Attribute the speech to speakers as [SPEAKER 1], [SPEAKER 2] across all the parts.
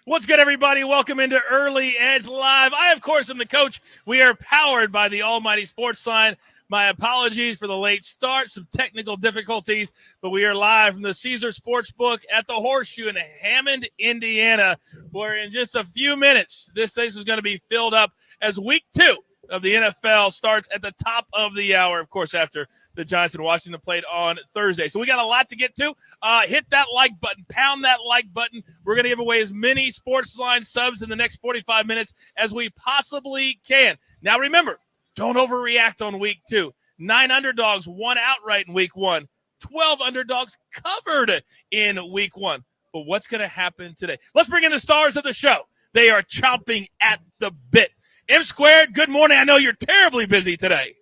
[SPEAKER 1] What's good, everybody? Welcome into Early Edge Live. I, of course, am the coach. We are powered by the almighty SportsLine. My apologies for the late start, some technical difficulties, but we are live from the Caesar Sportsbook at the Horseshoe in Hammond, Indiana, where in just a few minutes, this thing is going to be filled up as week 2 of the NFL starts at the top of the hour, of course, after the Giants and Washington played on Thursday. So we got a lot to get to. Hit that like button, pound that like button. We're going to give away as many SportsLine subs in the next 45 minutes as we possibly can. Now, remember, don't overreact on week 2. 9 underdogs won outright in week 1. 12 underdogs covered in week 1. But what's going to happen today? Let's bring in the stars of the show. They are chomping at the bit. M Squared, good morning. I know you're terribly busy today.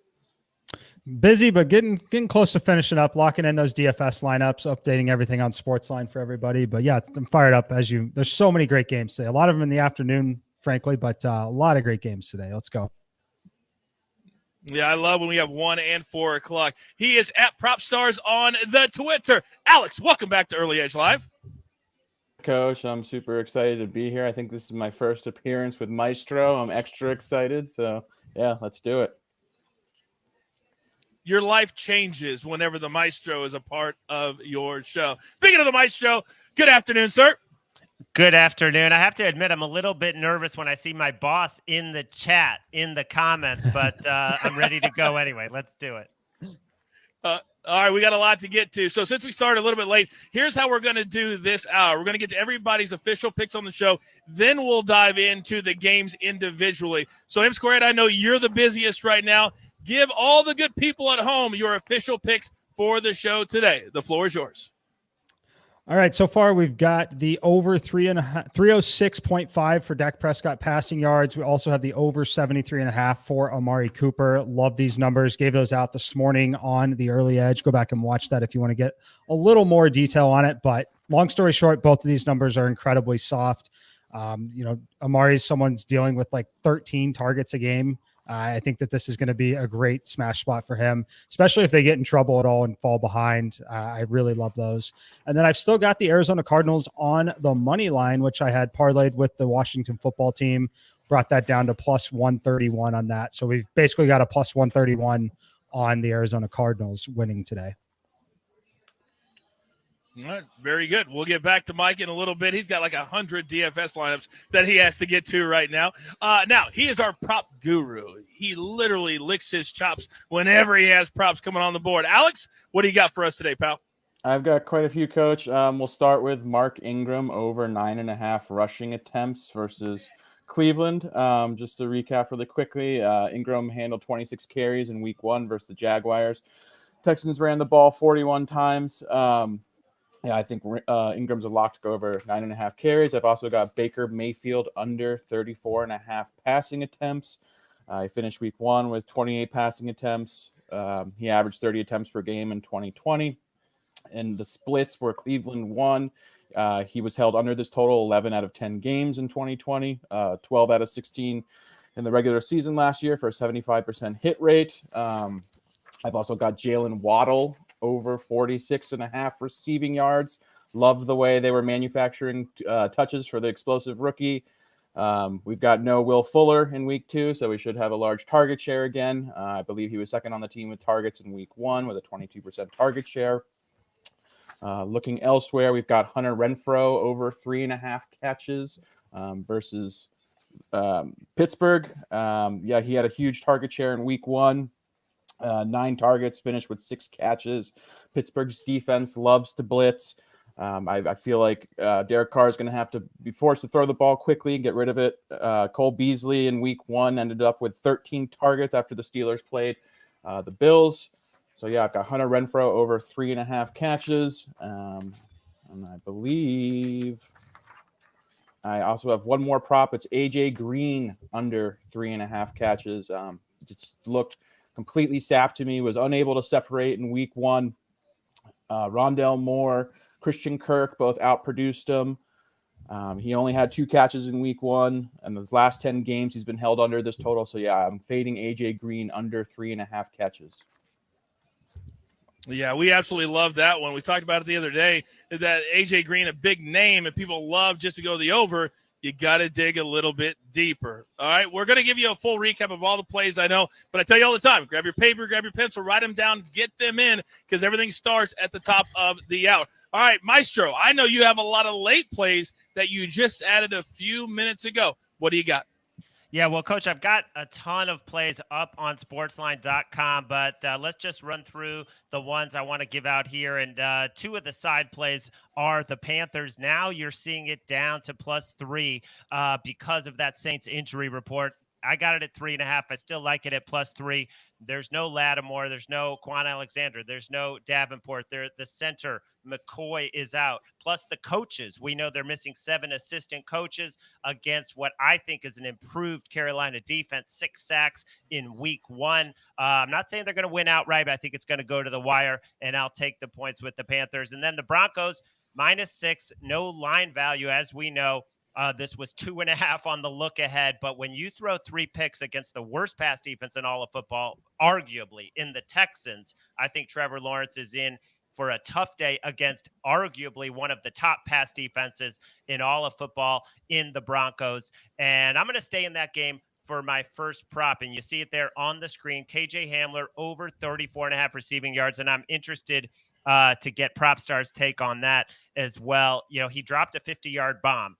[SPEAKER 2] Busy, but getting close to finishing up, locking in those DFS lineups, updating everything on SportsLine for everybody. But yeah, I'm fired up there's so many great games today. A lot of them in the afternoon, frankly, but a lot of great games today. Let's go.
[SPEAKER 1] Yeah, I love when we have 1 and 4 o'clock. He is at PropStars on the Twitter. Alex, welcome back to Early Edge Live.
[SPEAKER 3] Coach, I'm super excited to be here. I think this is my first appearance with Maestro. I'm extra excited. So, yeah, let's do it.
[SPEAKER 1] Your life changes whenever the Maestro is a part of your show. Speaking of the Maestro, good afternoon, sir.
[SPEAKER 4] Good afternoon. I have to admit, I'm a little bit nervous when I see my boss in the chat, in the comments, but I'm ready to go anyway. Let's do it.
[SPEAKER 1] All right, we got a lot to get to. So since we started a little bit late, here's how we're going to do this hour. We're going to get to everybody's official picks on the show. Then we'll dive into the games individually. So M Squared, I know you're the busiest right now. Give all the good people at home your official picks for the show today. The floor is yours.
[SPEAKER 2] All right, so far we've got the over 306.5 for Dak Prescott passing yards. We also have the over 73.5 for Amari Cooper. Love these numbers. Gave those out this morning on the Early Edge. Go back and watch that if you want to get a little more detail on it. But long story short, both of these numbers are incredibly soft. Amari's someone's dealing with like 13 targets a game. I think that this is going to be a great smash spot for him, especially if they get in trouble at all and fall behind. I really love those. And then I've still got the Arizona Cardinals on the money line, which I had parlayed with the Washington football team, brought that down to plus 131 on that. So we've basically got a plus 131 on the Arizona Cardinals winning today.
[SPEAKER 1] All right, very good. We'll get back to Mike in a little bit. He's got like 100 DFS lineups that he has to get to right now. Now, he is our prop guru. He literally licks his chops whenever he has props coming on the board. Alex, what do you got for us today, pal?
[SPEAKER 3] I've got quite a few, Coach. We'll start with Mark Ingram over 9.5 rushing attempts versus Cleveland. Just to recap really quickly, Ingram handled 26 carries in week 1 versus the Jaguars. Texans ran the ball 41 times. Yeah, I think Ingram's a lock to go over 9.5 carries. I've also got Baker Mayfield under 34.5 passing attempts. He finished week 1 with 28 passing attempts. He averaged 30 attempts per game in 2020. And the splits were Cleveland won. He was held under this total 11 out of 10 games in 2020, 12 out of 16 in the regular season last year for a 75% hit rate. I've also got Jalen Waddle over 46.5 receiving yards. Love the way they were manufacturing touches for the explosive rookie. We've got no Will Fuller in week 2, so we should have a large target share again. I believe he was second on the team with targets in week 1 with a 22% target share. Looking elsewhere, we've got Hunter Renfrow over 3.5 catches versus Pittsburgh. Yeah, he had a huge target share in week 1. 9 targets, finished with 6 catches. Pittsburgh's defense loves to blitz. I feel like Derek Carr is going to have to be forced to throw the ball quickly and get rid of it. Cole Beasley in week 1 ended up with 13 targets after the Steelers played the Bills. So, yeah, I've got Hunter Renfrow over 3.5 catches. And I believe I also have one more prop. It's A.J. Green under 3.5 catches. Just looked completely sapped to me, was unable to separate in week 1. Rondell Moore, Christian Kirk both outproduced him. He only had 2 catches in week 1, and those last 10 games he's been held under this total. So, yeah, I'm fading A.J. Green under 3.5 catches.
[SPEAKER 1] Yeah, we absolutely love that one. We talked about it the other day, that A.J. Green, a big name, and people love just to go the over. You got to dig a little bit deeper. All right, we're going to give you a full recap of all the plays I know, but I tell you all the time, grab your paper, grab your pencil, write them down, get them in, because everything starts at the top of the hour. All right, Maestro, I know you have a lot of late plays that you just added a few minutes ago. What do you got?
[SPEAKER 4] Yeah, well, Coach, I've got a ton of plays up on sportsline.com, but let's just run through the ones I want to give out here. And two of the side plays are the Panthers. Now you're seeing it down to +3 because of that Saints injury report. I got it at 3.5. I still like it at +3. There's no Lattimore. There's no Quan Alexander. There's no Davenport. The center, McCoy, is out. Plus the coaches. We know they're missing 7 assistant coaches against what I think is an improved Carolina defense. 6 sacks in week 1. I'm not saying they're going to win outright, but I think it's going to go to the wire, and I'll take the points with the Panthers. And then the Broncos, -6. No line value, as we know. This was 2.5 on the look ahead. But when you throw 3 picks against the worst pass defense in all of football, arguably in the Texans, I think Trevor Lawrence is in for a tough day against arguably one of the top pass defenses in all of football in the Broncos. And I'm going to stay in that game for my first prop. And you see it there on the screen. KJ Hamler over 34.5 receiving yards. And I'm interested to get PropStar's take on that as well. You know, he dropped a 50-yard bomb.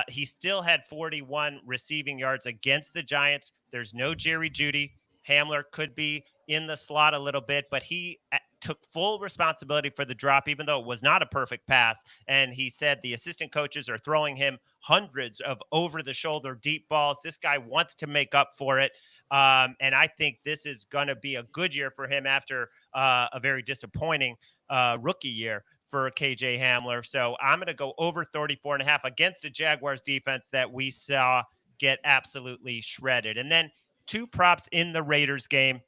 [SPEAKER 4] He still had 41 receiving yards against the Giants. There's no Jerry Jeudy. Hamler could be in the slot a little bit, but he took full responsibility for the drop, even though it was not a perfect pass. And he said the assistant coaches are throwing him hundreds of over-the-shoulder deep balls. This guy wants to make up for it. And I think this is going to be a good year for him after a very disappointing rookie year for KJ Hamler. So I'm going to go over 34.5 against a Jaguars defense that we saw get absolutely shredded. And then 2 props in the Raiders game.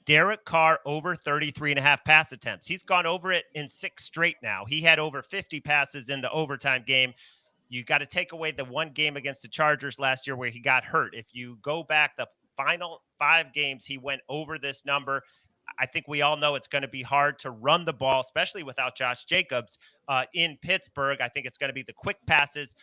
[SPEAKER 4] Derek Carr over 33.5 pass attempts. He's gone over it in 6 straight now. He had over 50 passes in the overtime game. You got to take away the one game against the Chargers last year where he got hurt. If you go back the final 5 games, he went over this number. I think we all know it's going to be hard to run the ball, especially without Josh Jacobs in Pittsburgh. I think it's going to be the quick passes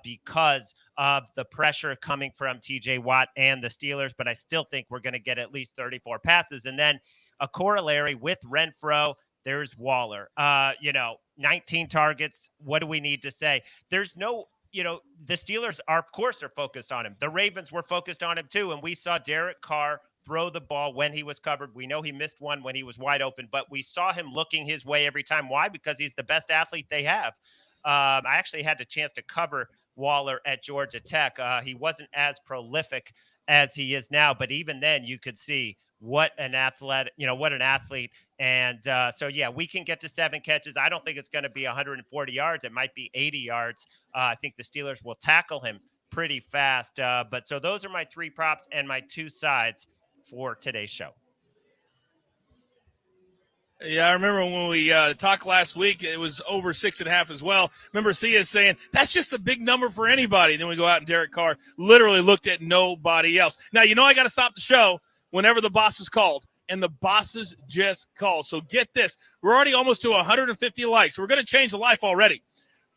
[SPEAKER 4] because of the pressure coming from TJ Watt and the Steelers. But I still think we're going to get at least 34 passes. And then a corollary with Renfro, there's Waller. 19 targets. What do we need to say? There's no, the Steelers are, of course, are focused on him. The Ravens were focused on him too. And we saw Derek Carr throw the ball when he was covered. We know he missed one when he was wide open, but we saw him looking his way every time. Why? Because he's the best athlete they have. I actually had the chance to cover Waller at Georgia Tech. He wasn't as prolific as he is now, but even then you could see what an athlete. And so, yeah, we can get to 7 catches. I don't think it's going to be 140 yards. It might be 80 yards. I think the Steelers will tackle him pretty fast. But so those are my 3 props and my 2 sides for today's show.
[SPEAKER 1] Yeah, I remember when we talked last week, it was over 6.5 as well. Remember Sia saying, that's just a big number for anybody. Then we go out and Derek Carr literally looked at nobody else. Now, I got to stop the show whenever the bosses called, and the bosses just called. So get this. We're already almost to 150 likes. We're going to change the life already.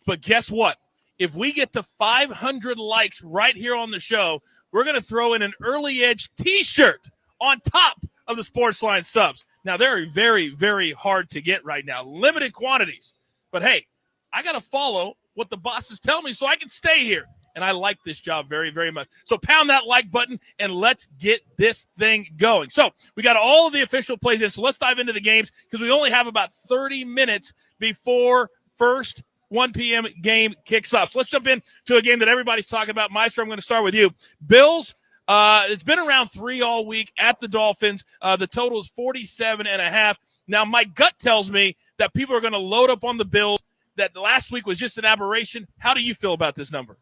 [SPEAKER 1] But guess what? If we get to 500 likes right here on the show, we're going to throw in an Early Edge T-shirt on top of the SportsLine subs. Now, they're very, very hard to get right now. Limited quantities. But, hey, I got to follow what the bosses tell me so I can stay here. And I like this job very, very much. So pound that like button, and let's get this thing going. So we got all of the official plays in. So let's dive into the games because we only have about 30 minutes before first 1 p.m. game kicks off. So let's jump into a game that everybody's talking about. Maestro, I'm going to start with you. Bills. It's been around 3 all week at the Dolphins. The total is 47.5. Now, my gut tells me that people are going to load up on the Bills, that last week was just an aberration. How do you feel about this number?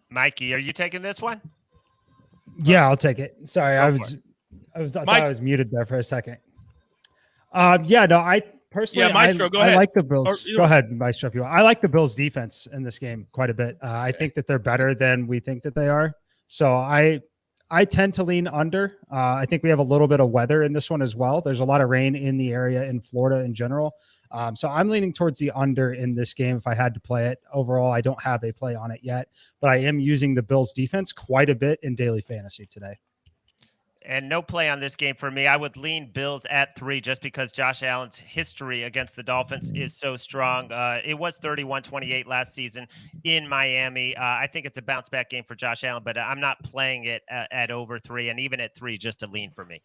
[SPEAKER 4] Mikey, are you taking this one?
[SPEAKER 2] Yeah, I'll take it. Sorry, I thought
[SPEAKER 1] Mike.
[SPEAKER 2] I was muted there for a second. I personally,
[SPEAKER 1] Maestro, go ahead.
[SPEAKER 2] I like the Bills.
[SPEAKER 1] Or,
[SPEAKER 2] go ahead, Maestro, if you want. I like the Bills defense in this game quite a bit. I think that they're better than we think that they are. So I I tend to lean under. I think we have a little bit of weather in this one as well. There's a lot of rain in the area in Florida in general. So I'm leaning towards the under in this game if I had to play it. Overall, I don't have a play on it yet, but I am using the Bills defense quite a bit in daily fantasy today.
[SPEAKER 4] And no play on this game for me. I would lean Bills at 3 just because Josh Allen's history against the Dolphins is so strong. It was 31-28 last season in Miami. I think it's a bounce back game for Josh Allen, but I'm not playing it at over 3, and even at 3, just a lean for me.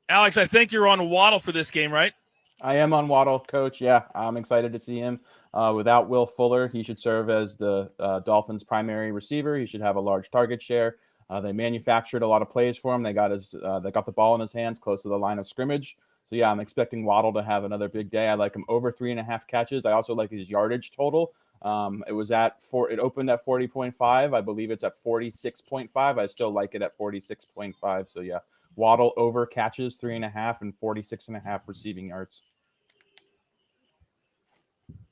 [SPEAKER 1] Alex, I think you're on Waddle for this game, right?
[SPEAKER 3] I am on Waddle, Coach. Yeah, I'm excited to see him. Without Will Fuller, he should serve as the Dolphins' primary receiver. He should have a large target share. They manufactured a lot of plays for him. They got the ball in his hands close to the line of scrimmage. So yeah, I'm expecting Waddle to have another big day. I like him over 3.5 catches. I also like his yardage total. It opened at 40.5. I believe it's at 46.5. I still like it at 46.5. So yeah, Waddle over catches 3.5 and 46.5 receiving yards.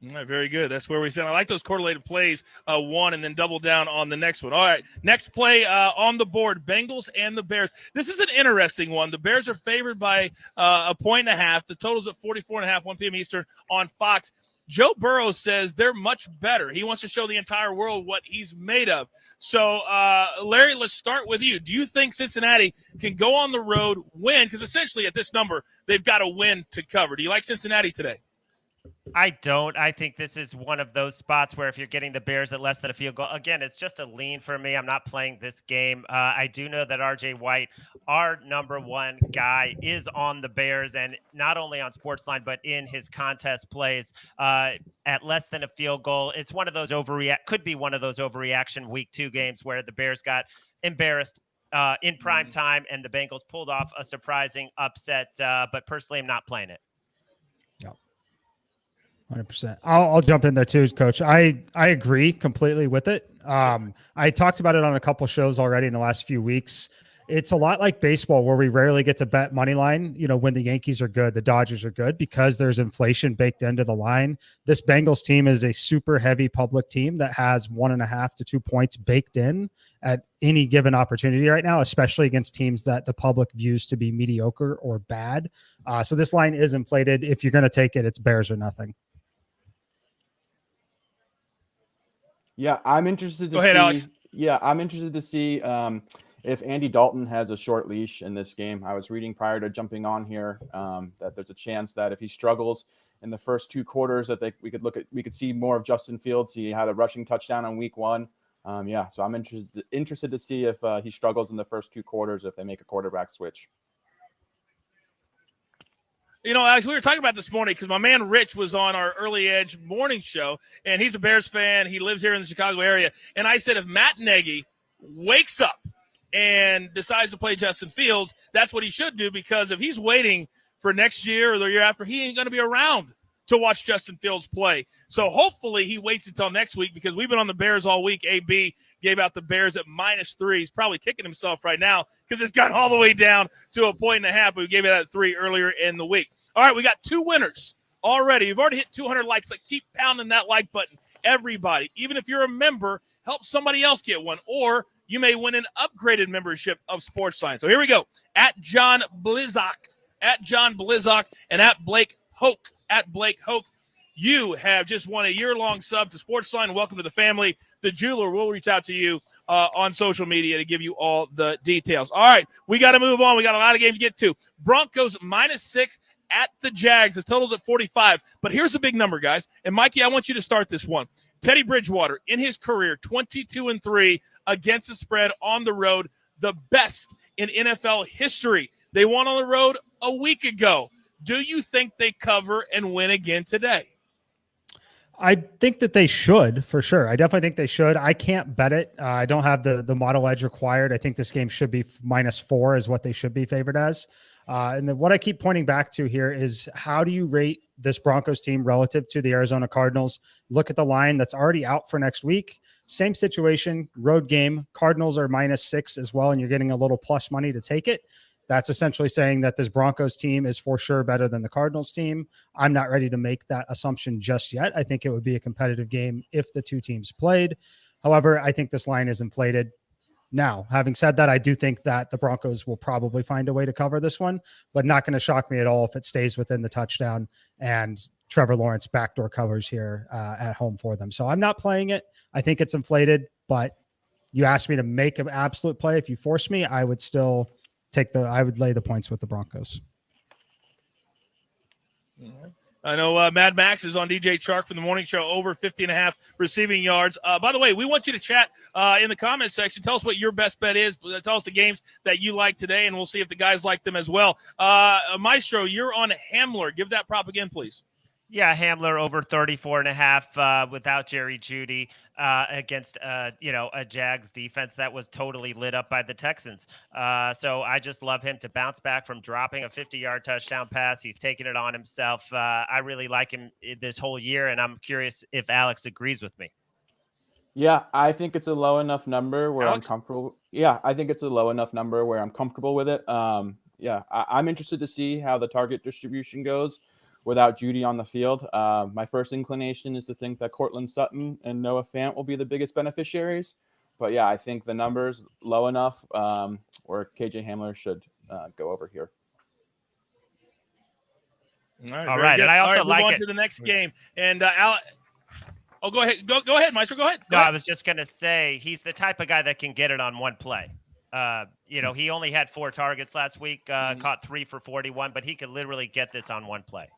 [SPEAKER 1] All right, very good. That's where we stand. I like those correlated plays, one and then double down on the next one. All right, next play on the board, Bengals and the Bears. This is an interesting one. The Bears are favored by 1.5. The total's at 44.5, 1 p.m. Eastern on Fox. Joe Burrow says they're much better. He wants to show the entire world what he's made of. So, Larry, let's start with you. Do you think Cincinnati can go on the road, win? Because essentially at this number, they've got to win to cover. Do you like Cincinnati today?
[SPEAKER 4] I don't. I think this is one of those spots where if you're getting the Bears at less than a field goal, again, it's just a lean for me. I'm not playing this game. I do know that RJ White, our number one guy, is on the Bears, and not only on SportsLine, but in his contest plays at less than a field goal. It's one of those could be one of those overreaction week 2 games where the Bears got embarrassed in prime time and the Bengals pulled off a surprising upset. But personally, I'm not playing it.
[SPEAKER 2] 100%. I'll jump in there too, Coach. I agree completely with it. I talked about it on a couple shows already in the last few weeks. It's a lot like baseball where we rarely get to bet money line, when the Yankees are good, the Dodgers are good, because there's inflation baked into the line. This Bengals team is a super heavy public team that has 1.5 to 2 points baked in at any given opportunity right now, especially against teams that the public views to be mediocre or bad. So this line is inflated. If you're going to take it, it's Bears or nothing.
[SPEAKER 3] Yeah, I'm interested to
[SPEAKER 1] Go ahead,
[SPEAKER 3] see.
[SPEAKER 1] Alex.
[SPEAKER 3] Yeah, I'm interested to see if Andy Dalton has a short leash in this game. I was reading prior to jumping on here that there's a chance that if he struggles in the first 2 quarters, that we could see more of Justin Fields. He had a rushing touchdown on week 1. So I'm interested to see if he struggles in the first 2 quarters if they make a quarterback switch.
[SPEAKER 1] Alex, we were talking about this morning because my man Rich was on our Early Edge morning show, and he's a Bears fan. He lives here in the Chicago area. And I said if Matt Nagy wakes up and decides to play Justin Fields, that's what he should do, because if he's waiting for next year or the year after, he ain't going to be around to watch Justin Fields play. So hopefully he waits until next week, because we've been on the Bears all week. AB gave out the Bears at -3. He's probably kicking himself right now because it's gotten all the way down to 1.5. But we gave it at 3 earlier in the week. All right, we got 2 winners already. You've already hit 200 likes. Like, keep pounding that like button. Everybody, even if you're a member, help somebody else get one, or you may win an upgraded membership of SportsLine. So here we go. At John Blizzock, and at Blake Hoke, you have just won a year-long sub to SportsLine. Welcome to the family. The jeweler will reach out to you on social media to give you all the details. All right, we got to move on. We got a lot of games to get to. Broncos -6 at the Jags. The total's at 45. But here's the big number, guys. And, Mikey, I want you to start this one. Teddy Bridgewater, in his career, 22-3 against the spread on the road, the best in NFL history. They won on the road a week ago. Do you think they cover and win again today?
[SPEAKER 2] I think that they should, for sure. I definitely think they should. I can't bet it. I don't have the model edge required. I think this game should be -4 is what they should be favored as. And then what I keep pointing back to here is, how do you rate this Broncos team relative to the Arizona Cardinals? Look at the line that's already out for next week. Same situation, road game. Cardinals are -6 as well, and you're getting a little plus money to take it. That's essentially saying that this Broncos team is for sure better than the Cardinals team. I'm not ready to make that assumption just yet. I think it would be a competitive game if the 2 teams played. However, I think this line is inflated. Now, having said that, I do think that the Broncos will probably find a way to cover this one, but not going to shock me at all if it stays within the touchdown and Trevor Lawrence backdoor covers here at home for them. So I'm not playing it. I think it's inflated, but you asked me to make an absolute play. If you force me, I would still I would lay the points with the Broncos.
[SPEAKER 1] I know Mad Max is on DJ Chark from the morning show, over 50.5 receiving yards. By the way, we want you to chat in the comments section. Tell us what your best bet is. Tell us the games that you like today, and we'll see if the guys like them as well. Maestro, you're on Hamler. Give that prop again, please.
[SPEAKER 4] Yeah, Hamler over 34.5 without Jerry Jeudy against, a Jags defense that was totally lit up by the Texans. So I just love him to bounce back from dropping a 50-yard touchdown pass. He's taking it on himself. I really like him this whole year, and I'm curious if Alex agrees with me.
[SPEAKER 3] Yeah, I think it's a low enough number where
[SPEAKER 1] Alex?
[SPEAKER 3] I'm comfortable. Yeah, I think it's a low enough number where I'm comfortable with it. I'm interested to see how the target distribution goes without Jeudy on the field. My first inclination is to think that Cortland Sutton and Noah Fant will be the biggest beneficiaries. But yeah, I think the number's low enough where KJ Hamler should go over here.
[SPEAKER 4] All right. And I also
[SPEAKER 1] move on to the next game. And go ahead. Go ahead, Maestro. Go ahead.
[SPEAKER 4] I was just going to say he's the type of guy that can get it on one play. He only had 4 targets last week, caught 3 for 41, but he could literally get this on one play.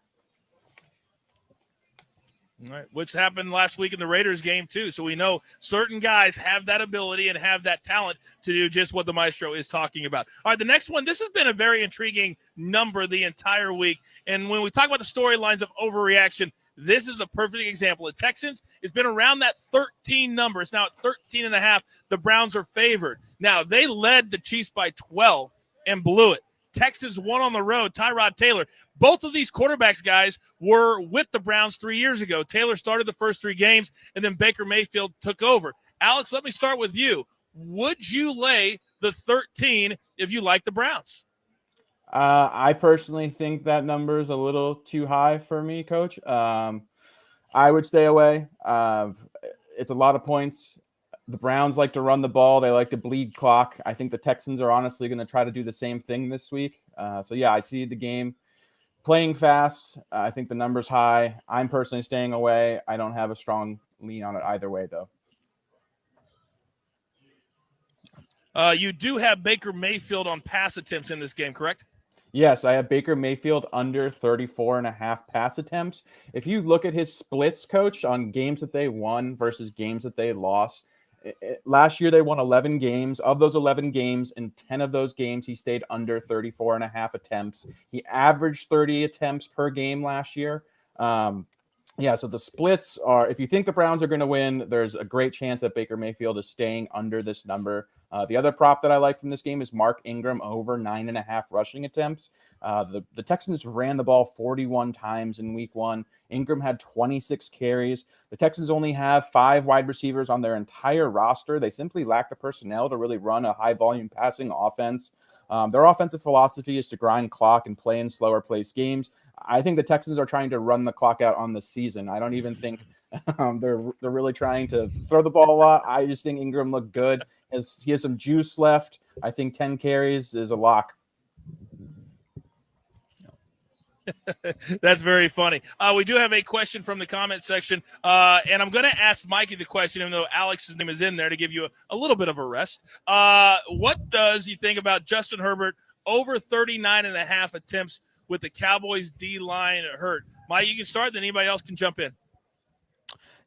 [SPEAKER 1] All right, which happened last week in the Raiders game too. So we know certain guys have that ability and have that talent to do just what the Maestro is talking about. All right, the next one, this has been a very intriguing number the entire week. And when we talk about the storylines of overreaction, this is a perfect example. The Texans, it's been around that 13 number. It's now at 13.5. The Browns are favored. Now, they led the Chiefs by 12 and blew it. Texans won on the road. Tyrod Taylor. Both of these quarterbacks, guys, were with the Browns 3 years ago. Taylor started the first 3 games, and then Baker Mayfield took over. Alex, let me start with you. Would you lay the 13 if you like the Browns?
[SPEAKER 3] I personally think that number is a little too high for me, Coach. I would stay away. It's a lot of points. The Browns like to run the ball. They like to bleed clock. I think the Texans are honestly going to try to do the same thing this week. I see the game playing fast. I think the number's high. I'm personally staying away. I don't have a strong lean on it either way, though.
[SPEAKER 1] You do have Baker Mayfield on pass attempts in this game, correct?
[SPEAKER 3] Yes, I have Baker Mayfield under 34.5 pass attempts. If you look at his splits, Coach, on games that they won versus games that they lost, last year they won 11 games. Of those 11 games, in 10 of those games, he stayed under 34.5 attempts. He averaged 30 attempts per game last year. So the splits are, if you think the Browns are going to win, there's a great chance that Baker Mayfield is staying under this number. The other prop that I like from this game is Mark Ingram over 9.5 rushing attempts. The Texans ran the ball 41 times in week 1. Ingram had 26 carries. The Texans only have 5 wide receivers on their entire roster. They simply lack the personnel to really run a high-volume passing offense. Their offensive philosophy is to grind clock and play in slower pace games. I think the Texans are trying to run the clock out on the season. I don't even think they're really trying to throw the ball a lot. I just think Ingram looked good. He has some juice left. I think 10 carries is a lock.
[SPEAKER 1] That's very funny. We do have a question from the comment section, and I'm going to ask Mikey the question, even though Alex's name is in there, to give you a little bit of a rest. What does you think about Justin Herbert over 39.5 attempts with the Cowboys D-line hurt? Mike, you can start, then anybody else can jump in.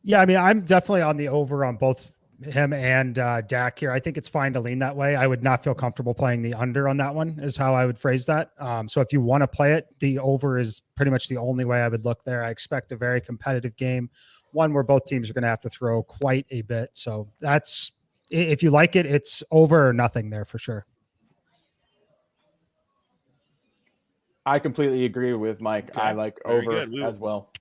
[SPEAKER 2] Yeah, I mean, I'm definitely on the over on both him and Dak here. I think it's fine to lean that way. I would not feel comfortable playing the under on that one, is how I would phrase that. So if you want to play it, the over is pretty much the only way I would look there. I expect a very competitive game, one where both teams are going to have to throw quite a bit. So that's, if you like it, it's over or nothing there for sure.
[SPEAKER 3] I completely agree with Mike. Okay. I like over as well.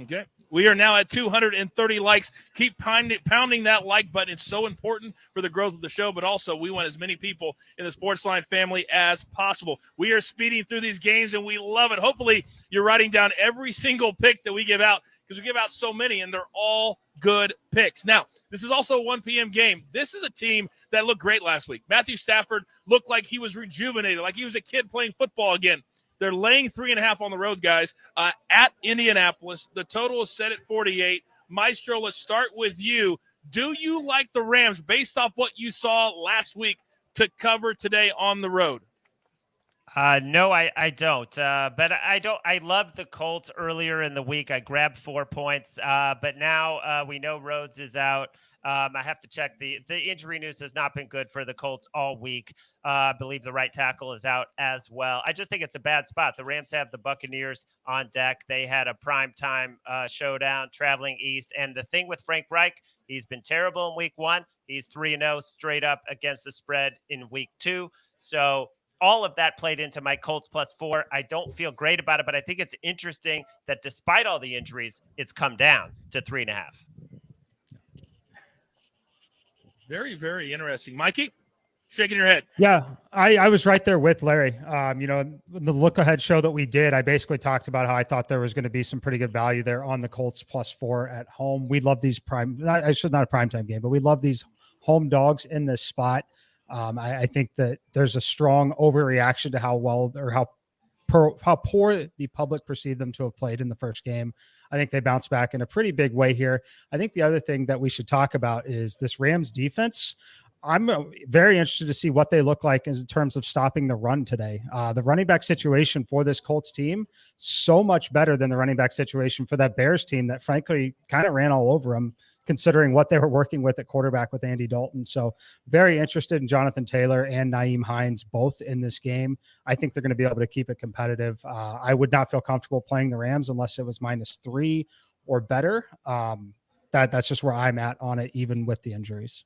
[SPEAKER 1] Okay. We are now at 230 likes. Keep pounding that like button. It's so important for the growth of the show, but also we want as many people in the SportsLine family as possible. We are speeding through these games, and we love it. Hopefully, you're writing down every single pick that we give out because we give out so many, and they're all good picks. Now, this is also a 1 p.m. game. This is a team that looked great last week. Matthew Stafford looked like he was rejuvenated, like he was a kid playing football again. They're laying 3.5 on the road, guys, at Indianapolis. The total is set at 48. Maestro, let's start with you. Do you like the Rams based off what you saw last week to cover today on the road?
[SPEAKER 4] No, I don't. But I don't. I loved the Colts earlier in the week. I grabbed 4 points. But now we know Rhodes is out. I have to check. The injury news has not been good for the Colts all week. I believe the right tackle is out as well. I just think it's a bad spot. The Rams have the Buccaneers on deck. They had a primetime showdown traveling east. And the thing with Frank Reich, he's been terrible in week 1. He's 3-0 straight up against the spread in week 2. So all of that played into my Colts +4. I don't feel great about it, but I think it's interesting that despite all the injuries, it's come down to 3.5.
[SPEAKER 1] Very, very interesting. Mikey, shaking your head.
[SPEAKER 2] Yeah, I was right there with Larry. The look-ahead show that we did, I basically talked about how I thought there was going to be some pretty good value there on the Colts +4 at home. We love these not a primetime game, but we love these home dogs in this spot. I think that there's a strong overreaction to how well or how poor the public perceived them to have played in the first game. I think they bounced back in a pretty big way here. I think the other thing that we should talk about is this Rams defense. I'm very interested to see what they look like in terms of stopping the run today. The running back situation for this Colts team, so much better than the running back situation for that Bears team that frankly kind of ran all over them, considering what they were working with at quarterback with Andy Dalton. So very interested in Jonathan Taylor and Nyheim Hines both in this game. I think they're going to be able to keep it competitive. I would not feel comfortable playing the Rams unless it was -3 or better. That's just where I'm at on it, even with the injuries.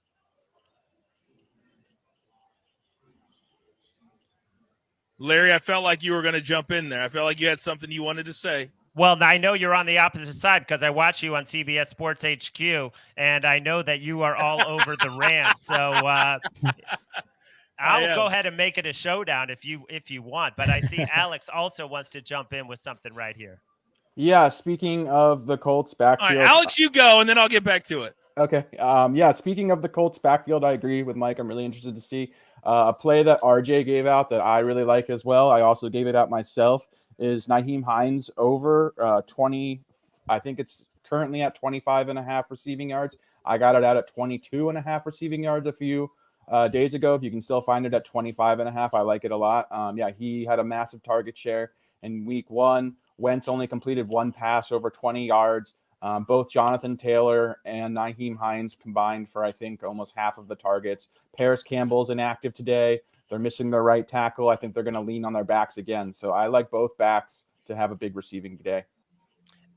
[SPEAKER 1] Larry, I felt like you were going to jump in there. I felt like you had something you wanted to say.
[SPEAKER 4] Well, I know you're on the opposite side because I watch you on CBS Sports HQ, and I know that you are all over the Rams. So I'll go ahead and make it a showdown if you want. But I see Alex also wants to jump in with something right here.
[SPEAKER 3] Yeah, speaking of the Colts backfield.
[SPEAKER 1] All right, Alex, you go, and then I'll get back to it.
[SPEAKER 3] Okay. Speaking of the Colts backfield, I agree with Mike. I'm really interested to see a play that RJ gave out that I really like as well. I also gave it out myself is Nyheim Hines over 20. I think it's currently at 25.5 receiving yards. I got it out at 22.5 receiving yards a few days ago. If you can still find it at 25.5, I like it a lot. He had a massive target share in week 1. Wentz only completed 1 pass over 20 yards. Both Jonathan Taylor and Nyheim Hines combined for, I think, almost half of the targets. Paris Campbell's inactive today. They're missing their right tackle. I think they're going to lean on their backs again. So I like both backs to have a big receiving day.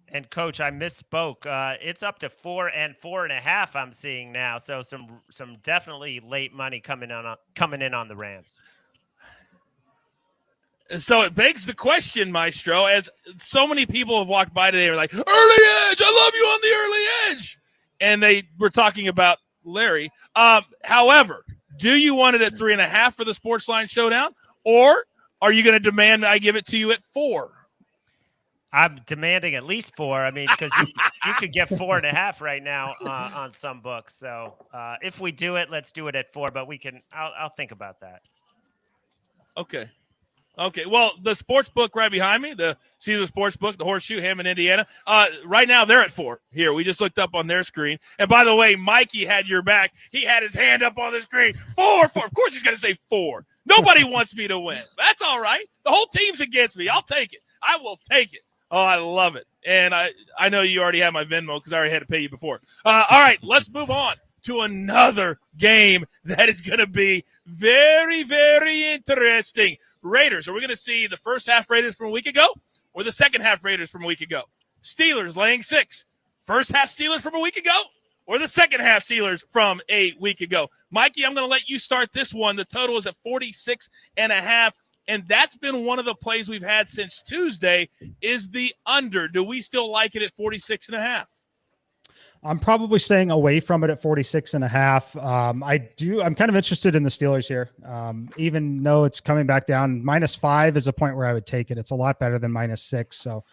[SPEAKER 4] And Coach, I misspoke. It's up to 4 and 4.5 I'm seeing now. So some definitely late money coming in on the Rams.
[SPEAKER 1] So it begs the question, Maestro, as so many people have walked by today, are like, early edge, I love you on the early edge. And they were talking about Larry. However, do you want it at 3.5 for the SportsLine showdown? Or are you going to demand I give it to you at 4?
[SPEAKER 4] I'm demanding at least 4. I mean, because you could get 4.5 right now on some books. So if we do it, let's do it at 4, but I'll think about that.
[SPEAKER 1] Okay, well, the sports book right behind me, the Caesar Sports Book, the Horseshoe, Hammond, Indiana, right now they're at 4. Here, we just looked up on their screen. And by the way, Mikey had your back. He had his hand up on the screen. 4. Of course he's going to say 4. Nobody wants me to win. That's all right. The whole team's against me. I'll take it. I will take it. Oh, I love it. And I know you already have my Venmo because I already had to pay you before. All right, let's move on to another game that is going to be very, very interesting. Raiders, are we going to see the first half Raiders from a week ago or the second half Raiders from a week ago? Steelers laying 6. First half Steelers from a week ago or the second half Steelers from a week ago? Mikey, I'm going to let you start this one. The total is at 46.5. And that's been one of the plays we've had since Tuesday is the under. Do we still like it at 46.5?
[SPEAKER 2] I'm probably staying away from it at 46.5. I'm kind of interested in the Steelers here. Even though it's coming back down, -5 is a point where I would take it. It's a lot better than -6. So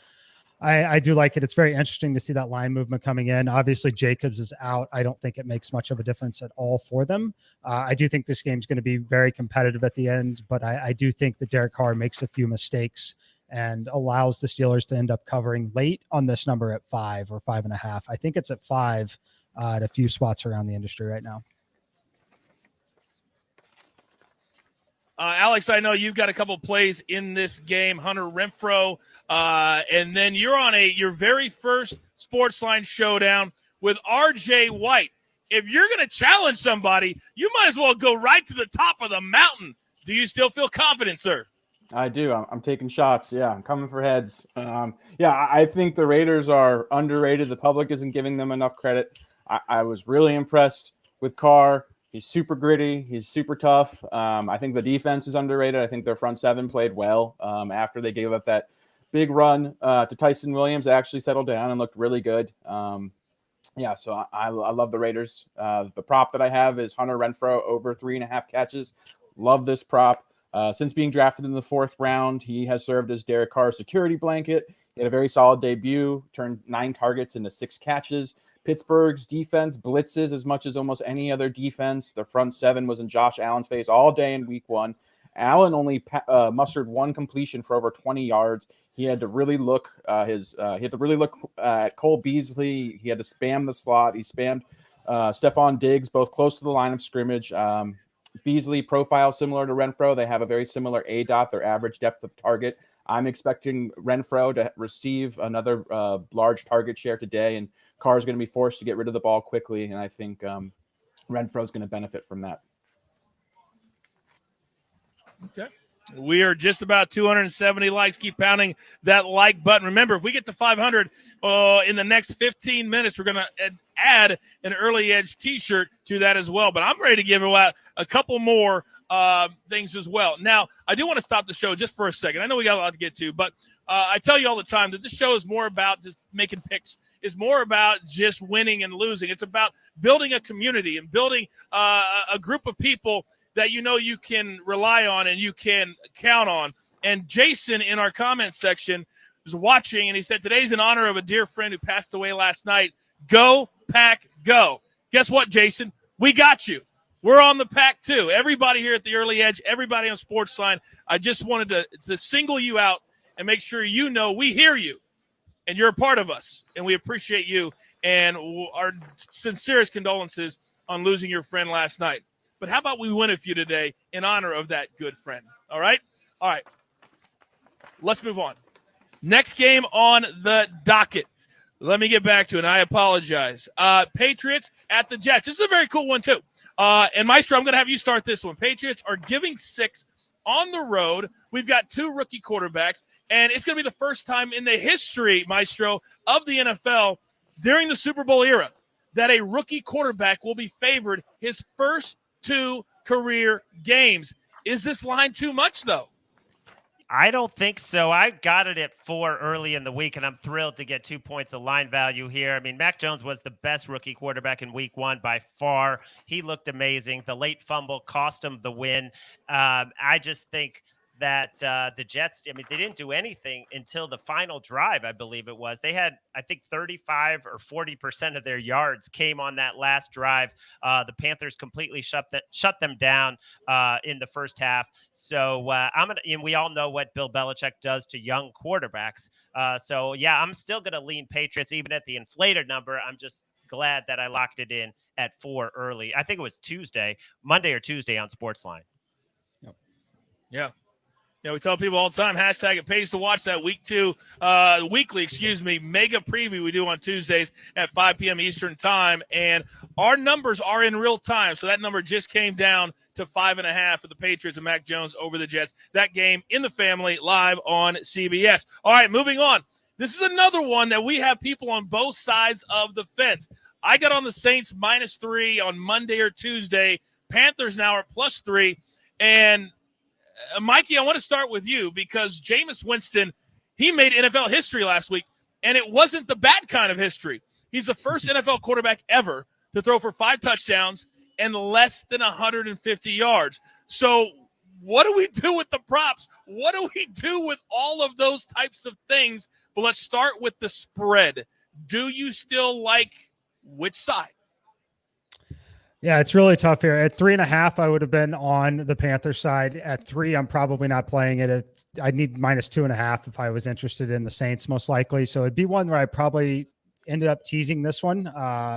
[SPEAKER 2] I do like it. It's very interesting to see that line movement coming in. Obviously Jacobs is out. I don't think it makes much of a difference at all for them. I do think this game's going to be very competitive at the end, but I do think that Derek Carr makes a few mistakes and allows the Steelers to end up covering late on this number at 5 or 5.5. I think it's at 5 at a few spots around the industry right now.
[SPEAKER 1] Alex, I know you've got a couple plays in this game, Hunter Renfrow, and then you're on your very first SportsLine showdown with RJ White. If you're going to challenge somebody, you might as well go right to the top of the mountain. Do you still feel confident, sir?
[SPEAKER 3] I do. I'm taking shots. Yeah, I'm coming for heads. I think the Raiders are underrated. The public isn't giving them enough credit. I was really impressed with Carr. He's super gritty. He's super tough. I think the defense is underrated. I think their front seven played well after they gave up that big run to Tyson Williams. They actually settled down and looked really good. So I love the Raiders. The prop that I have is Hunter Renfrow over 3.5 catches. Love this prop. Since being drafted in the 4th round, he has served as Derek Carr's security blanket. He had a very solid debut, turned 9 targets into 6 catches. Pittsburgh's defense blitzes as much as almost any other defense. The front seven was in Josh Allen's face all day in week 1. Allen only mustered 1 completion for over 20 yards. He had to really look at Cole Beasley. He had to spam the slot. He spammed Stephon Diggs, both close to the line of scrimmage. Beasley profile similar to Renfrow. They have a very similar ADOT, their average depth of target. I'm expecting Renfrow to receive another large target share today, and Carr is going to be forced to get rid of the ball quickly, and I think Renfrow is going to benefit from that.
[SPEAKER 1] Okay. We are just about 270 likes. Keep pounding that like button. Remember, if we get to 500 in the next 15 minutes, we're going to add an Early Edge t-shirt to that as well. But I'm ready to give out a couple more things as well. Now, I do want to stop the show just for a second. I know we got a lot to get to, but I tell you all the time that this show is more about just making picks. It's more about just winning and losing. It's about building a community and building a group of people that you know you can rely on and you can count on. And Jason in our comment section was watching, and he said, today's in honor of a dear friend who passed away last night. Go, Pack, go. Guess what, Jason? We got you. We're on the Pack too. Everybody here at the Early Edge, everybody on SportsLine, I just wanted to single you out and make sure you know we hear you and you're a part of us, and we appreciate you, and our sincerest condolences on losing your friend last night. But how about we win a few today in honor of that good friend? All right? All right. Let's move on. Next game on the docket. Let me get back to it, and I apologize. Patriots at the Jets. This is a very cool one, too. And, Maestro, I'm going to have you start this one. Patriots are giving 6 on the road. We've got 2 rookie quarterbacks, and it's going to be the first time in the history, Maestro, of the NFL during the Super Bowl era that a rookie quarterback will be favored his first 2 career games. Is this line too much, though?
[SPEAKER 4] I don't think so. I got it at 4 early in the week, and I'm thrilled to get 2 points of line value here. I mean, Mac Jones was the best rookie quarterback in week 1 by far. He looked amazing. The late fumble cost him the win. I just think that the Jets, I mean, they didn't do anything until the final drive, I believe it was. They had, I think, 35 or 40% of their yards came on that last drive. The Panthers completely shut them down in the first half. So and we all know what Bill Belichick does to young quarterbacks. I'm still going to lean Patriots even at the inflated number. I'm just glad that I locked it in at 4 early. I think it was Monday or Tuesday on SportsLine.
[SPEAKER 2] Yep.
[SPEAKER 1] Yeah. Yeah, we tell people all the time, hashtag it pays to watch that weekly, mega preview we do on Tuesdays at 5 p.m. Eastern time. And our numbers are in real time. So that number just came down to 5.5 for the Patriots and Mac Jones over the Jets. That game in the family live on CBS. All right, moving on. This is another one that we have people on both sides of the fence. I got on the Saints -3 on Monday or Tuesday. Panthers now are +3. And Mikey, I want to start with you because Jameis Winston, he made NFL history last week, and it wasn't the bad kind of history. He's the first NFL quarterback ever to throw for 5 touchdowns and less than 150 yards. So what do we do with the props? What do we do with all of those types of things? But let's start with the spread. Do you still like which side?
[SPEAKER 2] Yeah, it's really tough here. At 3.5, I would have been on the Panther side. At 3, I'm probably not playing it. I'd need -2.5 if I was interested in the Saints, most likely. So it'd be one where I probably ended up teasing this one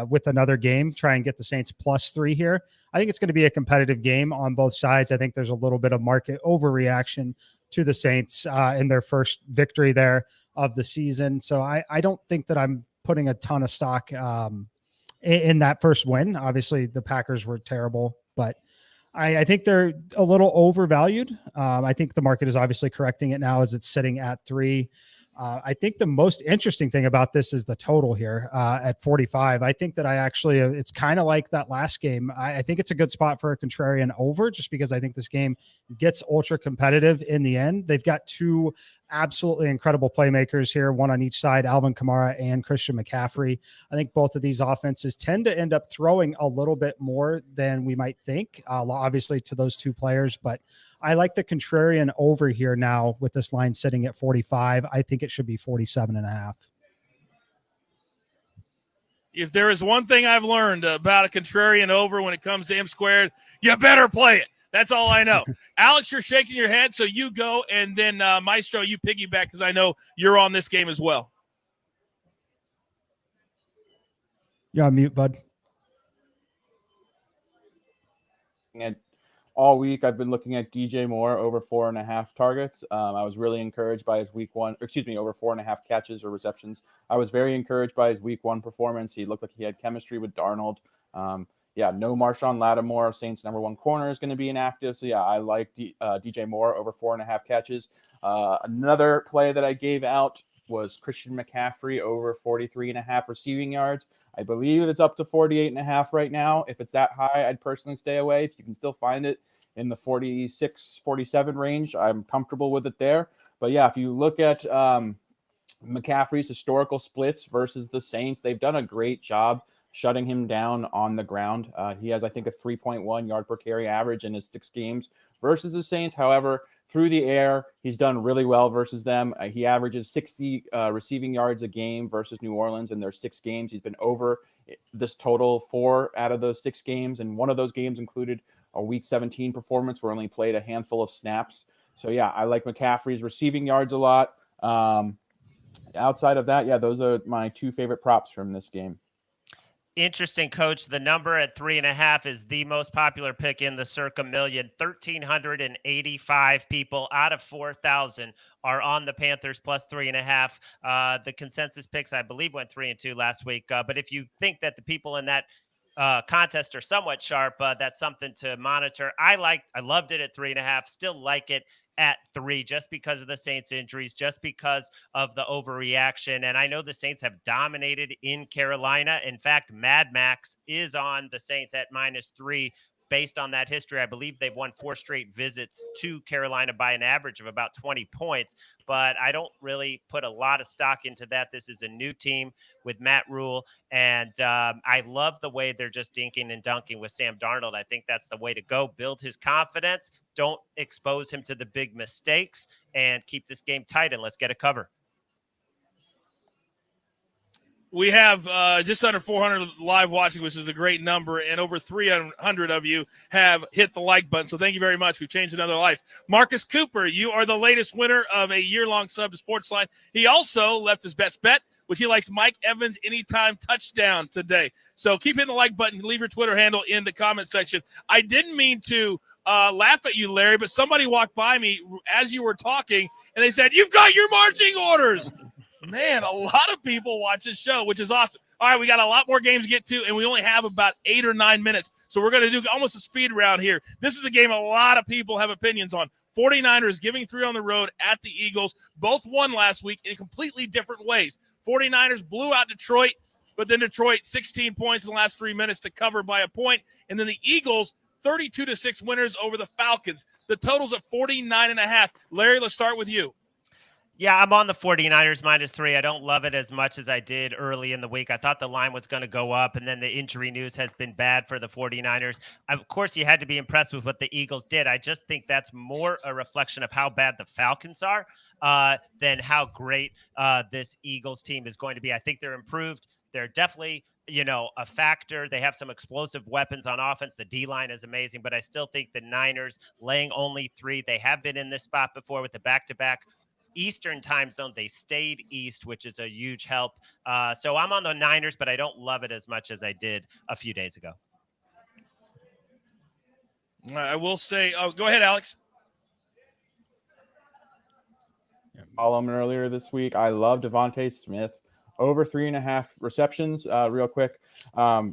[SPEAKER 2] with another game, try and get the Saints +3 here. I think it's going to be a competitive game on both sides. I think there's a little bit of market overreaction to the Saints in their first victory there of the season. So I don't think that I'm putting a ton of stock in that first win. Obviously, the Packers were terrible, but I think they're a little overvalued. I think the market is obviously correcting it now as it's sitting at 3. I think the most interesting thing about this is the total here at 45. I think that it's kind of like that last game. I think it's a good spot for a contrarian over just because I think this game gets ultra competitive in the end. They've got 2 absolutely incredible playmakers here, one on each side, Alvin Kamara and Christian McCaffrey. I think both of these offenses tend to end up throwing a little bit more than we might think, obviously to those 2 players, but I like the contrarian over here now with this line sitting at 45. I think it should be 47.5.
[SPEAKER 1] If there is one thing I've learned about a contrarian over when it comes to M squared, you better play it. That's all I know. Alex, you're shaking your head, so you go, and then Maestro, you piggyback because I know you're on this game as well.
[SPEAKER 2] You're on mute, bud.
[SPEAKER 3] And all week, I've been looking at DJ Moore over 4.5 targets. I was really encouraged by his over 4.5 catches or receptions. I was very encouraged by his week 1 performance. He looked like he had chemistry with Darnold. No Marshawn Lattimore, Saints #1 corner, is going to be inactive. So, I like DJ Moore over 4.5 catches. Another play that I gave out was Christian McCaffrey over 43.5 receiving yards. I believe it's up to 48.5 right now. If it's that high, I'd personally stay away. If you can still find it in the 46, 47 range, I'm comfortable with it there. But if you look at McCaffrey's historical splits versus the Saints, they've done a great job shutting him down on the ground. He has, I think, a 3.1 yard per carry average in his 6 games versus the Saints. However, through the air, he's done really well versus them. He averages 60 receiving yards a game versus New Orleans in their 6 games. He's been over this total 4 out of those 6 games, and one of those games included a Week 17 performance where he only played a handful of snaps. So, I like McCaffrey's receiving yards a lot. Outside of that, those are my 2 favorite props from this game.
[SPEAKER 4] Interesting, Coach. The number at 3.5 is the most popular pick in the Circa Million. 1,385 people out of 4,000 are on the Panthers +3.5. The consensus picks, I believe, went 3-2 last week. But if you think that the people in that contest are somewhat sharp, that's something to monitor. I loved it at 3.5. Still like it at 3 just because of the Saints injuries, just because of the overreaction. And I know the Saints have dominated in Carolina. In fact, Mad Max is on the Saints at -3 based on that history. I believe they've won 4 straight visits to Carolina by an average of about 20 points, but I don't really put a lot of stock into that. This is a new team with Matt Rule, and I love the way they're just dinking and dunking with Sam Darnold. I think that's the way to go. Build his confidence. Don't expose him to the big mistakes, and keep this game tight, and let's get a cover.
[SPEAKER 1] We have just under 400 live watching, which is a great number, and over 300 of you have hit the like button. So thank you very much. We've changed another life. Marcus Cooper, you are the latest winner of a year-long sub to SportsLine. He also left his best bet, which he likes Mike Evans anytime touchdown today. So keep hitting the like button. Leave your Twitter handle in the comment section. I didn't mean to laugh at you, Larry, but somebody walked by me as you were talking, and they said, "You've got your marching orders." Man, a lot of people watch this show, which is awesome. All right, we got a lot more games to get to, and we only have about 8 or 9 minutes. So we're going to do almost a speed round here. This is a game a lot of people have opinions on. 49ers giving 3 on the road at the Eagles. Both won last week in completely different ways. 49ers blew out Detroit, but then Detroit 16 points in the last 3 minutes to cover by a point. And then the Eagles 32-6 winners over the Falcons. The total's at 49.5. Larry, let's start with you.
[SPEAKER 4] Yeah, I'm on the 49ers -3. I don't love it as much as I did early in the week. I thought the line was going to go up, and then the injury news has been bad for the 49ers. Of course, you had to be impressed with what the Eagles did. I just think that's more a reflection of how bad the Falcons are than how great this Eagles team is going to be. I think they're improved. They're definitely, a factor. They have some explosive weapons on offense. The D-line is amazing, but I still think the Niners laying only 3. They have been in this spot before with the back-to-back Eastern time zone. They stayed East, which is a huge help. So I'm on the Niners, but I don't love it as much as I did a few days ago.
[SPEAKER 1] I will say, go ahead, Alex.
[SPEAKER 3] Column earlier this week. I love Devontae Smith. Over 3.5 receptions, real quick.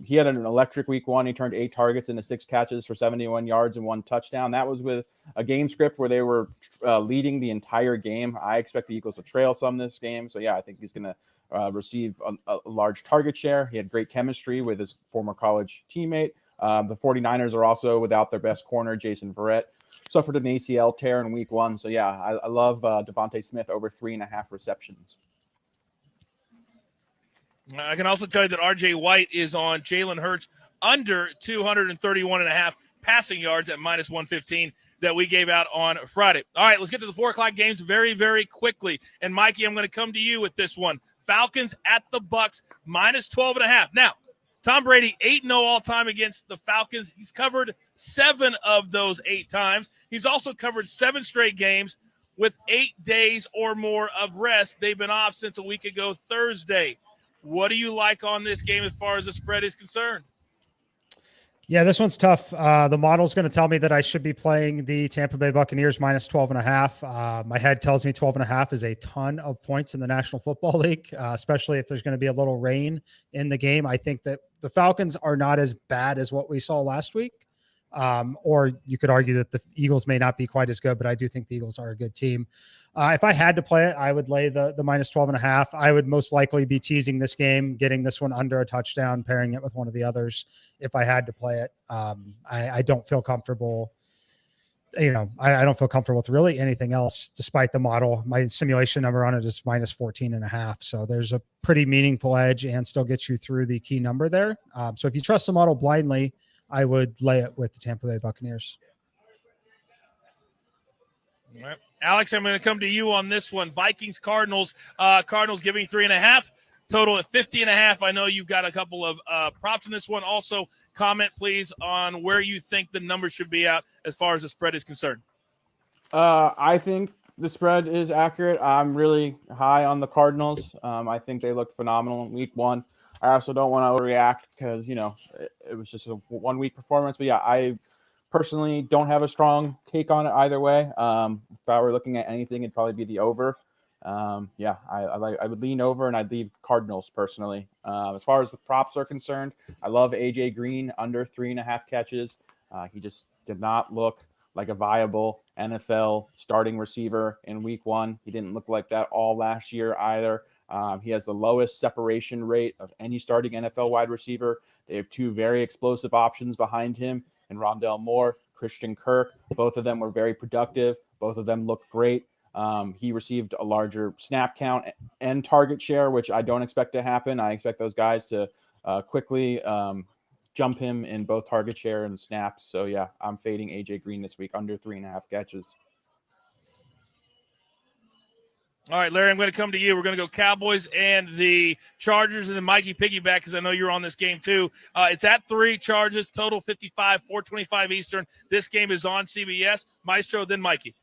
[SPEAKER 3] He had an electric week 1. He turned 8 targets into 6 catches for 71 yards and 1 touchdown. That was with a game script where they were leading the entire game. I expect the Eagles to trail some this game. So, yeah, I think he's going to receive a large target share. He had great chemistry with his former college teammate. The 49ers are also without their best corner, Jason Verrett. Suffered an ACL tear in week 1. So, yeah, I love Devontae Smith over 3.5 receptions.
[SPEAKER 1] I can also tell you that R.J. White is on Jalen Hurts under 231.5 passing yards at -115 that we gave out on Friday. All right, let's get to the 4 o'clock games very, very quickly. And, Mikey, I'm going to come to you with this one. Falcons at the Bucs, -12.5. Now, Tom Brady, 8-0 all-time against the Falcons. He's covered 7 of those 8 times. He's also covered 7 straight games with 8 days or more of rest. They've been off since a week ago Thursday. What do you like on this game as far as the spread is concerned?
[SPEAKER 2] Yeah, this one's tough. The model's going to tell me that I should be playing the Tampa Bay Buccaneers -12.5. My head tells me 12.5 is a ton of points in the National Football League, especially if there's going to be a little rain in the game. I think that the Falcons are not as bad as what we saw last week. Or you could argue that the Eagles may not be quite as good, but I do think the Eagles are a good team. If I had to play it, I would lay the -12.5. I would most likely be teasing this game, getting this one under a touchdown, pairing it with one of the others. If I had to play it, I don't feel comfortable. I don't feel comfortable with really anything else, despite the model. My simulation number on it is -14.5. So there's a pretty meaningful edge and still gets you through the key number there. So if you trust the model blindly, I would lay it with the Tampa Bay Buccaneers.
[SPEAKER 1] All right. Alex, I'm going to come to you on this one. Vikings, Cardinals. Cardinals giving 3.5. Total at 50.5. I know you've got a couple of props in this one. Also, comment, please, on where you think the number should be at as far as the spread is concerned.
[SPEAKER 3] I think the spread is accurate. I'm really high on the Cardinals. I think they looked phenomenal in week 1. I also don't want to overreact because, it was just a 1-week performance. But, yeah, I personally don't have a strong take on it either way. If I were looking at anything, it'd probably be the over. I would lean over, and I'd leave Cardinals personally. As far as the props are concerned, I love A.J. Green under 3.5 catches. He just did not look like a viable NFL starting receiver in week 1. He didn't look like that all last year either. He has the lowest separation rate of any starting NFL wide receiver. They have 2 very explosive options behind him, and Rondale Moore, Christian Kirk. Both of them were very productive. Both of them looked great. He received a larger snap count and target share, which I don't expect to happen. I expect those guys to quickly jump him in both target share and snaps. So, yeah, I'm fading A.J. Green this week under 3.5 catches.
[SPEAKER 1] All right, Larry, I'm going to come to you. We're going to go Cowboys and the Chargers, and then Mikey piggyback because I know you're on this game too. It's at 3, Chargers, total 55, 4:25 Eastern. This game is on CBS. Maestro, then Mikey.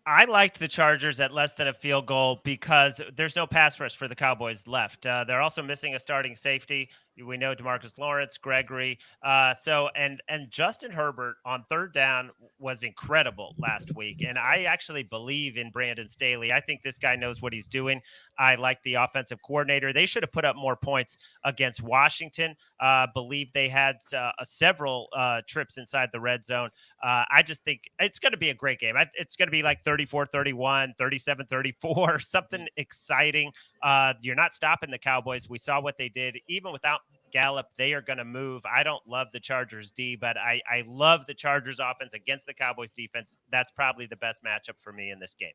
[SPEAKER 4] I liked the Chargers at less than a field goal because there's no pass rush for the Cowboys left. They're also missing a starting safety. We know DeMarcus Lawrence, Gregory. And Justin Herbert on 3rd down was incredible last week. And I actually believe in Brandon Staley. I think this guy knows what he's doing. I like the offensive coordinator. They should have put up more points against Washington. Believe they had several trips inside the red zone. I just think it's going to be a great game. It's going to be like 34-31, 37-34, something exciting. You're not stopping the Cowboys. We saw what they did even without Gallup, they are going to move. I don't love the Chargers D, but I love the Chargers offense against the Cowboys defense. That's probably the best matchup for me in this game.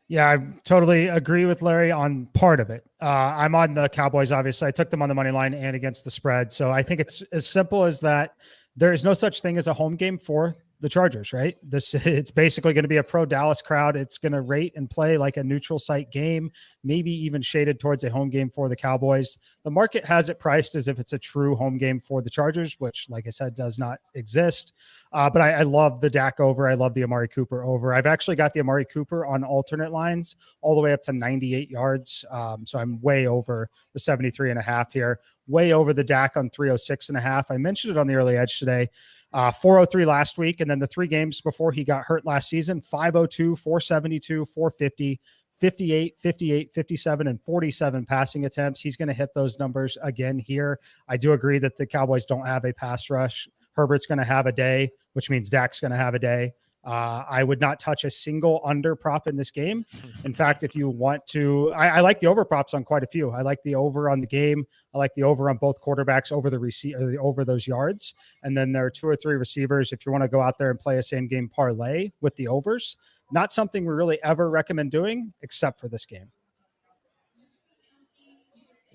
[SPEAKER 2] Yeah, I totally agree with Larry on part of it. I'm on the Cowboys, obviously. I took them on the money line and against the spread. So I think it's as simple as that. There is no such thing as a home game for the Chargers, right? It's basically going to be a pro Dallas crowd. It's going to rate and play like a neutral site game, maybe even shaded towards a home game for the Cowboys. The market has it priced as if it's a true home game for the Chargers, which, like I said, does not exist. But I love the Dak over. I love the Amari Cooper over. I've actually got the Amari Cooper on alternate lines all the way up to 98 yards. So I'm way over the 73.5 here, way over the Dak on 306.5. I mentioned it on the early edge today. 403 last week, and then the 3 games before he got hurt last season, 502, 472, 450, 58, 58, 57, and 47 passing attempts. He's going to hit those numbers again here. I do agree that the Cowboys don't have a pass rush. Herbert's going to have a day, which means Dak's going to have a day. I would not touch a single under prop in this game. In fact, if you want to, I like the over props on quite a few. I like the over on the game. I like the over on both quarterbacks over the over those yards. And then there are 2 or 3 receivers. If you want to go out there and play a same game parlay with the overs, not something we really ever recommend doing except for this game.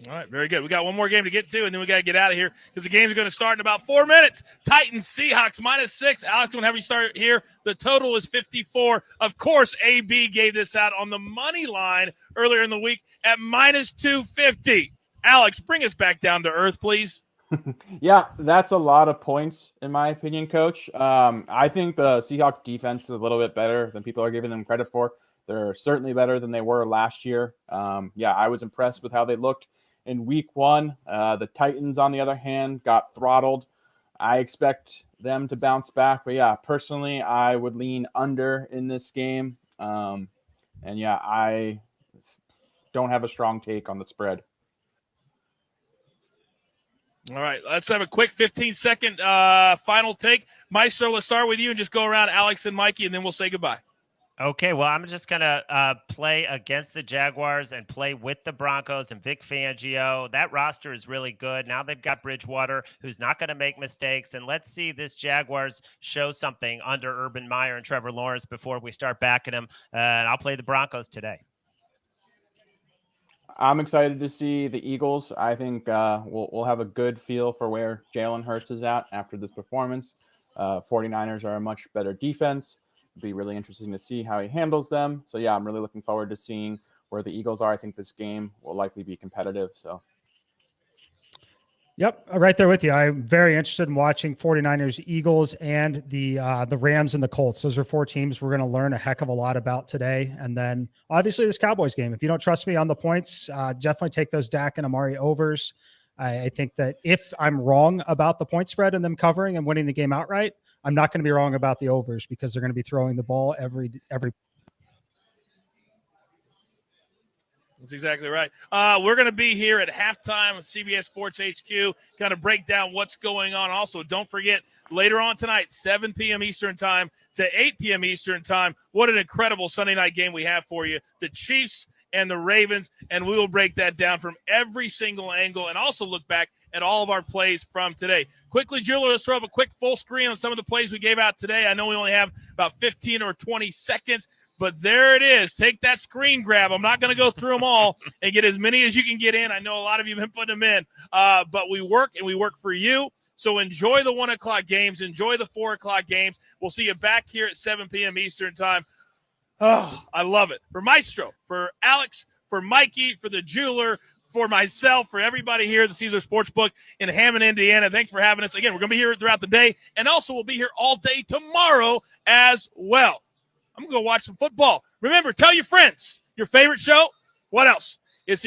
[SPEAKER 1] All right, very good. We got one more game to get to, and then we got to get out of here because the game's going to start in about 4 minutes. Titans, Seahawks, -6. Alex, I'm going to have you start here. The total is 54. Of course, AB gave this out on the money line earlier in the week at -250. Alex, bring us back down to earth, please.
[SPEAKER 3] Yeah, that's a lot of points, in my opinion, Coach. I think the Seahawks defense is a little bit better than people are giving them credit for. They're certainly better than they were last year. Yeah, I was impressed with how they looked in week 1. The Titans, on the other hand, got throttled. I expect them to bounce back. But, yeah, personally, I would lean under in this game. And, yeah, I don't have a strong take on the spread.
[SPEAKER 1] All right, let's have a quick 15-second final take. Maestro, let's start with you and just go around Alex and Mikey, and then we'll say goodbye.
[SPEAKER 4] Okay, well, I'm just going to play against the Jaguars and play with the Broncos and Vic Fangio. That roster is really good. Now they've got Bridgewater, who's not going to make mistakes. And let's see this Jaguars show something under Urban Meyer and Trevor Lawrence before we start backing them. And I'll play the Broncos today.
[SPEAKER 3] I'm excited to see the Eagles. I think we'll have a good feel for where Jalen Hurts is at after this performance. 49ers are a much better defense. It'll be really interesting to see how he handles them. So, yeah, I'm really looking forward to seeing where the Eagles are. I think this game will likely be competitive. So,
[SPEAKER 2] yep, right there with you. I'm very interested in watching 49ers, Eagles, and the Rams and the Colts. Those are 4 teams we're going to learn a heck of a lot about today. And then, obviously, this Cowboys game. If you don't trust me on the points, definitely take those Dak and Amari overs. I think that if I'm wrong about the point spread and them covering and winning the game outright, I'm not going to be wrong about the overs because they're going to be throwing the ball every.
[SPEAKER 1] That's exactly right. We're going to be here at halftime of CBS Sports HQ, kind of break down what's going on. Also, don't forget, later on tonight, 7 p.m. Eastern time to 8 p.m. Eastern time, what an incredible Sunday night game we have for you. The Chiefs and the Ravens, and we will break that down from every single angle and also look back at all of our plays from today. Quickly, Julia, let's throw up a quick full screen on some of the plays we gave out today. I know we only have about 15 or 20 seconds, but there it is. Take that screen grab. I'm not going to go through them all and get as many as you can get in. I know a lot of you have been putting them in, but we work, and we work for you. So enjoy the 1 o'clock games. Enjoy the 4 o'clock games. We'll see you back here at 7 p.m. Eastern time. Oh, I love it. For Maestro, for Alex, for Mikey, for the jeweler, for myself, for everybody here at the Caesar Sportsbook in Hammond, Indiana, thanks for having us. Again, we're going to be here throughout the day, and also we'll be here all day tomorrow as well. I'm going to go watch some football. Remember, tell your friends your favorite show. What else?